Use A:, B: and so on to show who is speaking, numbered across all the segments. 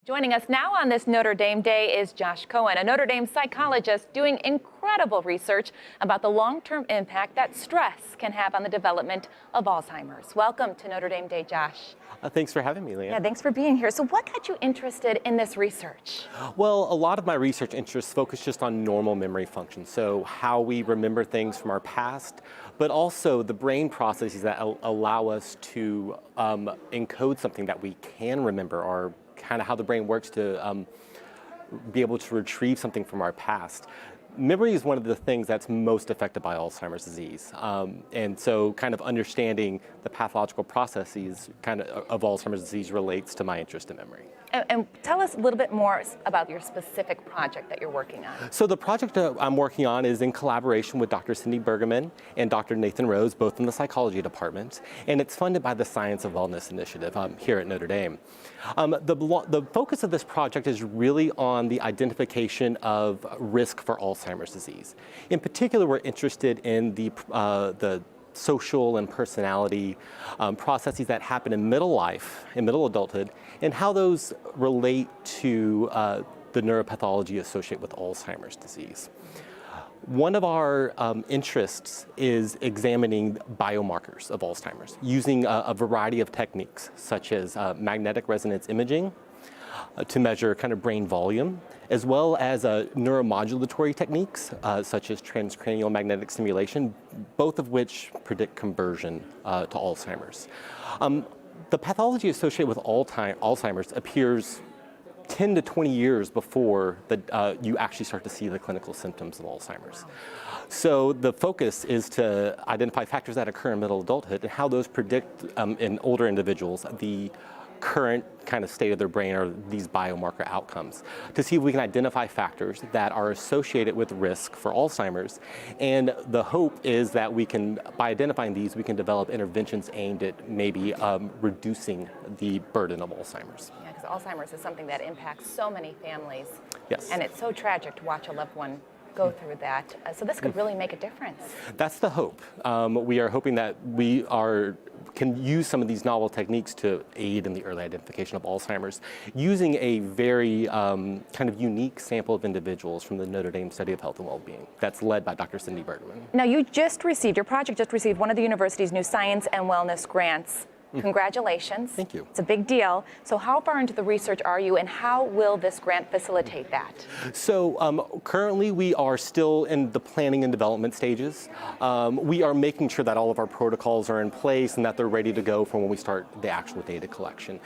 A: Joining us now on this Notre Dame Day is Josh Koen, a Notre Dame psychologist doing incredible research about the long-term impact that stress can have on the development of Alzheimer's. Welcome to Notre Dame Day, Josh.
B: Thanks for having me, Leanne.
A: Yeah, thanks for being here. So what got you interested in this research?
B: Well, a lot of my research interests focus just on normal memory function, so how we remember things from our past, but also the brain processes that allow us to encode something that we can remember, or kind of how the brain works to be able to retrieve something from our past. Memory is one of the things that's most affected by Alzheimer's disease. And so kind of understanding the pathological processes of Alzheimer's disease relates to my interest in memory.
A: And tell us a little bit more about your specific project that you're working on.
B: So the project that I'm working on is in collaboration with Dr. Cindy Bergman and Dr. Nathan Rose, both in the psychology department, and it's funded by the Science of Wellness Initiative here at Notre Dame. The focus of this project is really on the identification of risk for Alzheimer's disease. In particular, we're interested in the social and personality processes that happen in middle life, in middle adulthood, and how those relate to the neuropathology associated with Alzheimer's disease. One of our interests is examining biomarkers of Alzheimer's using a variety of techniques, such as magnetic resonance imaging, to measure kind of brain volume, as well as neuromodulatory techniques such as transcranial magnetic stimulation, both of which predict conversion to Alzheimer's. The pathology associated with Alzheimer's appears 10 to 20 years before you actually start to see the clinical symptoms of Alzheimer's. So the focus is to identify factors that occur in middle adulthood and how those predict in older individuals the current kind of state of their brain or these biomarker outcomes, to see if we can identify factors that are associated with risk for Alzheimer's. And the hope is that we can, by identifying these, we can develop interventions aimed at maybe reducing the burden of Alzheimer's.
A: Yeah, because Alzheimer's is something that impacts so many families.
B: Yes.
A: And it's so tragic to watch a loved one go through that. So this could really make a difference. That's
B: the hope. We are hoping that we can use some of these novel techniques to aid in the early identification of Alzheimer's, using a very kind of unique sample of individuals from the Notre Dame Study of Health and Wellbeing that's led by Dr. Cindy Bergman.
A: Now your project just received one of the university's new science and wellness grants. Congratulations.
B: Thank you.
A: It's a big deal. So how far into the research are you, and how will this grant facilitate that?
B: So currently we are still in the planning and development stages. We are making sure that all of our protocols are in place and that they're ready to go for when we start the actual data collection.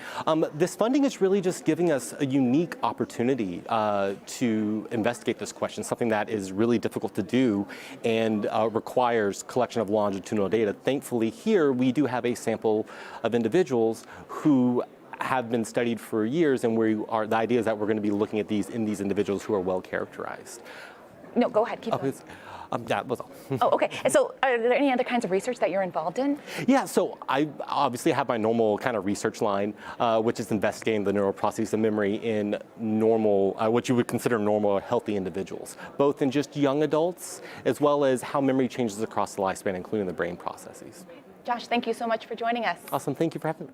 B: This funding is really just giving us a unique opportunity to investigate this question, something that is really difficult to do and requires collection of longitudinal data. Thankfully here we do have a sample of individuals who have been studied for years, and the idea is that we're going to be looking at these individuals who are well characterized.
A: No, go ahead, keep going.
B: That was all.
A: Oh, okay. And so are there any other kinds of research that you're involved in?
B: Yeah, so I obviously have my normal kind of research line, which is investigating the neural processes of memory in normal, what you would consider normal or healthy individuals, both in just young adults, as well as how memory changes across the lifespan, including the brain processes.
A: Josh, thank you so much for joining us.
B: Awesome, thank you for having me.